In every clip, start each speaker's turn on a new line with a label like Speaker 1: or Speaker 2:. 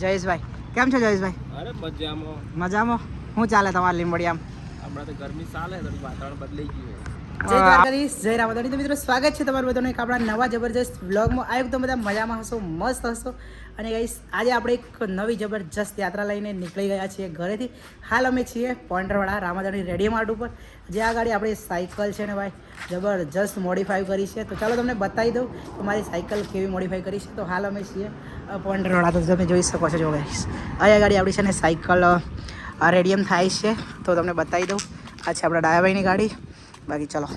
Speaker 1: જયેશભાઈ કેમ છો જયેશભાઈ?
Speaker 2: અરે મજામાં.
Speaker 1: મજામાં. શું ચાલે તમારા લીંબડિયામાં?
Speaker 2: હમણાં તો ગરમી ચાલે છે, વાતાવરણ બદલાઈ ગયું છે.
Speaker 1: જય દ્વારકાધીશ, જય રામાધણી. તો મિત્રો સ્વાગત છે તમારું બધાનું એક આપણા નવા જબરજસ્ત વ્લોગમાં. આવ્યું તો બધા મજામાં હશો, મસ્ત હશો. અને ગાઈસ આજે આપણે એક નવી જબરજસ્ત યાત્રા લઈને નીકળી ગયા છીએ ઘરેથી. હાલ અમે છીએ પોઈન્ટરવાળા રામાધણી રેડિયો માર્ટ ઉપર, જે આ ગાડી આપણી સાયકલ છે ને ભાઈ જબરજસ્ત મોડિફાઈ કરી છે. તો ચાલો તમને બતાવી દઉં કે મારી સાયકલ કેવી મોડિફાઈ કરી છે. તો હાલ અમે છીએ પોઈન્ટરવાળા, તો તમે જોઈ શકો છો. જો ગાઈસ અહીંયા ગાડી આપણી છે ને સાયકલ રેડિયમ થાય છે, તો તમને બતાવી દઉં. આ છે આપણા ડાયાભાઈની ગાડી. બાકી ચલો,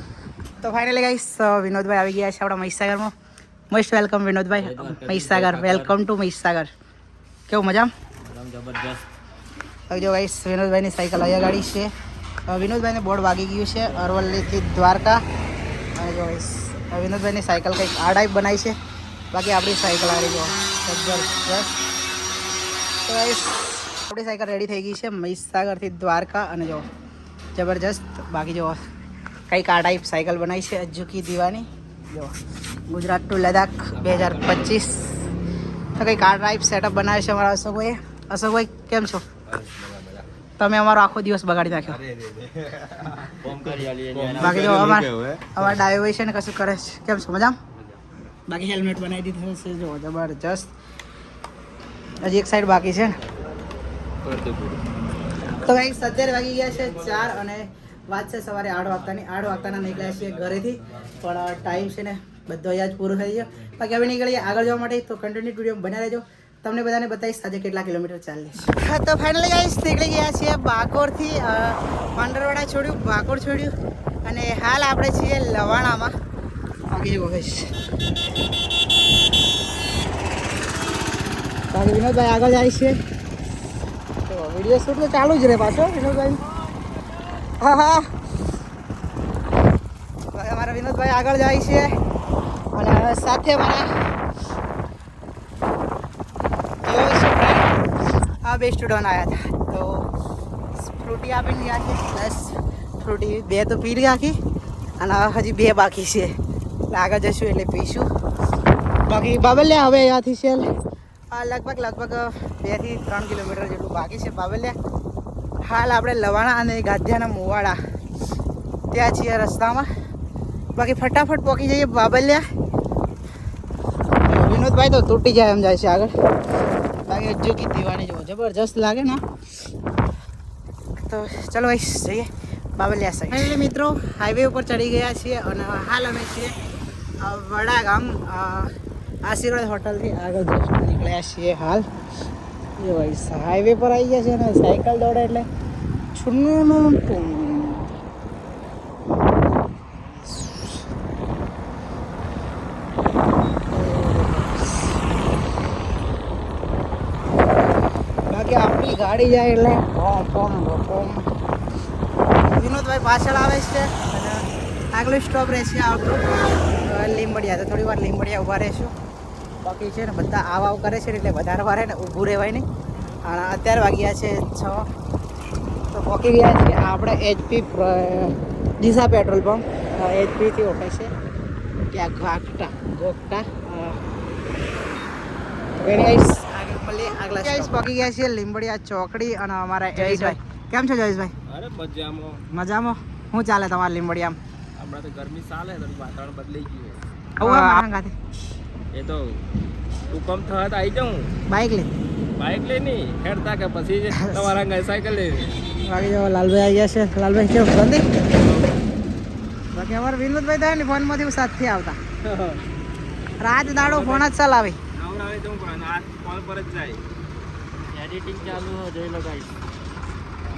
Speaker 1: તો ફાઇનલી ગાઈસ વિનોદભાઈ આવી ગયા છે આપણા મહીસાગરમાં. Most welcome Vinodbhai Mahisagar. Welcome to Mahisagar. કેવું મજામાં?
Speaker 2: જબરજસ્ત.
Speaker 1: હવે જો ગાઈસ વિનોદભાઈની સાયકલ અહીંયા ગાડી છે. વિનોદભાઈને બોર્ડ વાગી ગયું છે અરવલ્લીથી દ્વારકા. અને જો ગાઈસ વિનોદભાઈની સાયકલ કંઈક આ ટાઈપ બનાવી છે. બાકી આપણી સાયકલ આવી જો જબરજસ્ત. તો ગાઈસ આપણી સાયકલ રેડી થઈ ગઈ છે મહીસાગરથી દ્વારકા. અને જો જબરજસ્ત. બાકી જો કંઈક આ ટાઈપ સાયકલ બનાવી છે અજુકી દીવાની. જો ગુજરાત ટુ લદ્દાખ 2025. તો કંઈક આ ટાઈપ સેટઅપ બનાવે છે અમારા અશોકભાઈ. અશોકભાઈ કેમ છો? તમે અમારો આખો દિવસ બગાડી નાખ્યો. બાકી જો અમારા ડાયોભાઈ છે ને કશું કરે છે. કેમ છો? મજામાં? બાકી હેલ્મેટ બનાવી દીધું છે જો જબરજસ્ત. હજી એક સાઈડ બાકી છે ને. તો કંઈક 17 વાગી ગયા છે 4 અને વાત છે સવારે 8 વાગતાની. 8 વાગતાના નીકળ્યા છીએ ઘરેથી, પણ ટાઈમ છે ને બધો અહીંયા જ પૂરો થઈ ગયો. બાકી હવે નીકળીએ આગળ જવા માટે. તો કન્ટિન્યુ વિડીયો બન્યા રહેજો, તમને બધાને બતાવીશ આજે કેટલા કિલોમીટર ચાલીએ. હા, તો ફાઇનલી ગાઈસ નીકળી ગયા છીએ બાકોરથી. પાંડરવાડા છોડ્યું, બાકોર છોડ્યું, અને હાલ આપણે છીએ લવાણામાં. બાકી જુઓ ગાઈસ, બાકી વિનોદભાઈ આગળ જાય છે. તો વિડીયો શૂટ તો ચાલુ જ રહે પાછો વિનોદભાઈ. હા હા, અમારા વિનોદભાઈ આગળ જાય છે અને સાથે મારા આ બે સ્ટુડન્ટ આવ્યા હતા. તો ફ્રૂટી આપીને ગયા છે, પ્લસ ફ્રૂટી 2 તો પી ગયા આખી, અને હજી 2 બાકી છે. એટલે આગળ જઈશું એટલે પીશું. બાકી બાબલિયા હવે અહીંયાથી છે લગભગ 2 થી 3 કિલોમીટર જેટલું બાકી છે બાબલિયા. હાલ આપણે લવાણા અને ગાંધીયાના મુવાડા ત્યાં છીએ રસ્તામાં. બાકી ફટાફટ પહોંચી જઈએ બાબલિયા. વિનોદભાઈ તો તૂટી જાય એમ જાય છે આગળ. બાકી અજુકી દીવાની જો જબરજસ્ત લાગે ને. તો ચલો ભાઈ જઈએ બાબલિયા સાઈડ. એટલે મિત્રો હાઈવે ઉપર ચડી ગયા છીએ અને હાલ અમે છીએ વડાગામ આશીર્વાદ હોટલથી આગળ જશું નીકળ્યા છીએ હાલ. જો ભાઈ હાઈવે પર આવી ગયા છે ને સાયકલ દોડે એટલે છુન્નું બાકી આપણી ગાડી જાય એટલે વિનોદભાઈ પાછળ આવે છે અને આગલું સ્ટોપ રહેશે આપણું લીંબડિયા. તો થોડી વાર લીંબડિયા ઊભા રહીશું. બાકી છે ને બધા આવ કરે છે એટલે વધારે વાર ને ઊભું રહેવાય નહીં. અને અત્યારે વાગ્યા છે 6. તો પહોંચી ગયા છીએ આપણે HP ડીસા પેટ્રોલ પંપ. HPથી ઓળખે છે ત્યાં ગોગટા આગળ પહોંચી ગયા છીએ લીંબડિયા ચોકડી. અને અમારા જયેશભાઈ કેમ છો જયેશભાઈ?
Speaker 2: અરે મજામાં.
Speaker 1: મજામાં. શું ચાલે તમારા લીંબડિયામાં?
Speaker 2: હમણાં તો ગરમી ચાલે છે, વાતાવરણ બદલાઈ ગયું છે.
Speaker 1: એ
Speaker 2: તો હુકમ થતા આવી જાઉં.
Speaker 1: બાઇક લે
Speaker 2: નહીં હેડતા કે પછી તમારા ગાય સાયકલ લે.
Speaker 1: બાકી જો લાલભાઈ આવી ગયા છે. લાલભાઈ કેવું ગંદી? બાકી અમારા વિનોદભાઈ થાય ને ફોનમાંથી સાથથી આવતા રાત દાડો ફોન જ ચલાવે.
Speaker 2: આવડાવે તો પણ આ કોલ પર જ જાય. એડિટિંગ ચાલુ જોઈ લો ગાઈસ.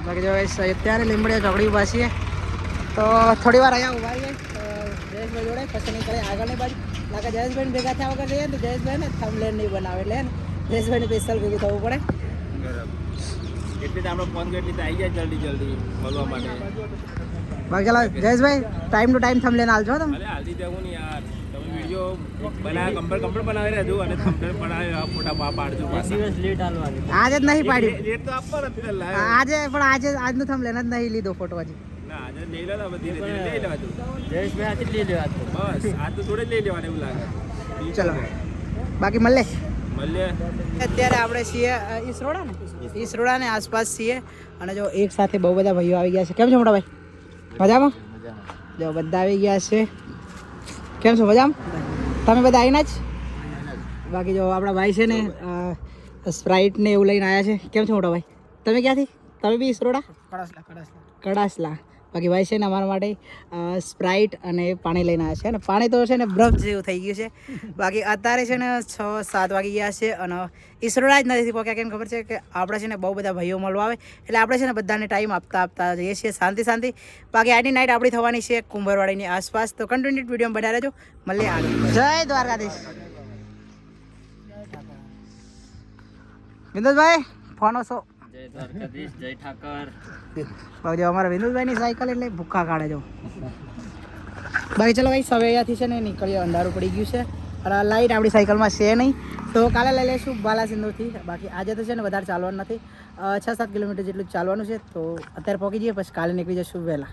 Speaker 1: બાકી જો અત્યારે લીંબડિયા ચોકડી ઉભા છીએ. તો થોડી વાર અહીંયા ઉભા રહીએ જયેશભાઈ જોડે, પછી નીકળે આગળની બાજુ. લાગે જયેશભાઈને ભેગા થયા વગર જઈએ તો જયેશભાઈ ને થંબલેન નહીં બનાવે એટલે ને જયેશભાઈને સ્પેશિયલ ભેગું થવું પડે.
Speaker 2: એટલે જ આપણે ફોન કરી આવી જાય જલ્દી મળવા માટે.
Speaker 1: બાકી ચાલો જયેશભાઈ ટાઈમ ટુ ટાઈમ થંબલેન આલજો તમે.
Speaker 2: અરે હાલતી જવું ને યાર, તમે વિડીયો બનાવ્યા કમ્પ્લીટ બનાવી રહેજો અને થંબનેલ બનાવી ફોટા પાડજો. દિવસ લેટ આલવાની. આજે જ નહીં પાડ્યું. લેટ તો આપવાનો નથી. આજે પણ આજનું થંબલેન જ નહીં લીધો ફોટો હજી. ના આજે લઈ લે, ધીરે ધીરે લઈ લેવા તું. જયેશભાઈ આજે લઈ લેવા. બસ આ તો થોડે લઈ લેવાનું એવું લાગે. ચલો બાકી મળે. મળીએ.
Speaker 1: અત્યારે આપણે છીએ ઈસરોડા ને ઈસરોડાને આસપાસ છીએ અને જો એક સાથે બહુ બધા ભાઈઓ આવી ગયા છે. કેમ છો મોટા ભાઈ? મજામાં? જો બધા આવી ગયા છે. કેમ છો? મજામાં? તમે બધા આવીને જ બાકી જો આપણા ભાઈ છે ને સ્પ્રાઇટ ને એવું લઈને આવ્યા છે. કેમ છો મોટા ભાઈ? તમે ક્યાંથી? તમે બી ઈસરોડા? કડાસલા. બાકી ભાઈ છે ને અમારા માટે સ્પ્રાઇટ અને પાણી લઈને આવ્યા છે અને પાણી તો છે ને બરફ જેવું થઈ ગયું છે. બાકી અત્યારે છે ને 6-7 વાગી ગયા છે અને ઈસરોડા જ નથી પહોંચ્યા. કેમ ખબર છે કે આપણે છે ને બહુ બધા ભાઈઓ મળવા આવે એટલે આપણે છે ને બધાને ટાઈમ આપતા જઈએ છીએ શાંતિ. બાકી આજની નાઇટ આપણી થવાની છે કુંભરવાડીની આસપાસ. તો કન્ટિન્યુ વિડીયો બનાવી રહેજો. મળીએ આગળ. જય દ્વારકાધીશ. વિનોદભાઈ ફોન ઓછો.
Speaker 2: જય દ્વારકાધીશ, જય ઠાકર.
Speaker 1: જો અમારા વિનોદભાઈની સાયકલ એટલે ભૂખા કાઢે જો. બાકી ચલો ભાઈ હવે અહીંયાથી છે ને નીકળીએ. અંધારું પડી ગયું છે અને લાઈટ આપણી સાયકલમાં છે નહીં તો કાલે લઈ લઈશું બાલાસિંદુરથી. બાકી આજે તો છે ને વધારે ચાલવાનું નથી, 6-7 કિલોમીટર જેટલું ચાલવાનું છે તો અત્યારે પહોંચી જઈએ પછી કાલે નીકળી જઈશું વહેલા.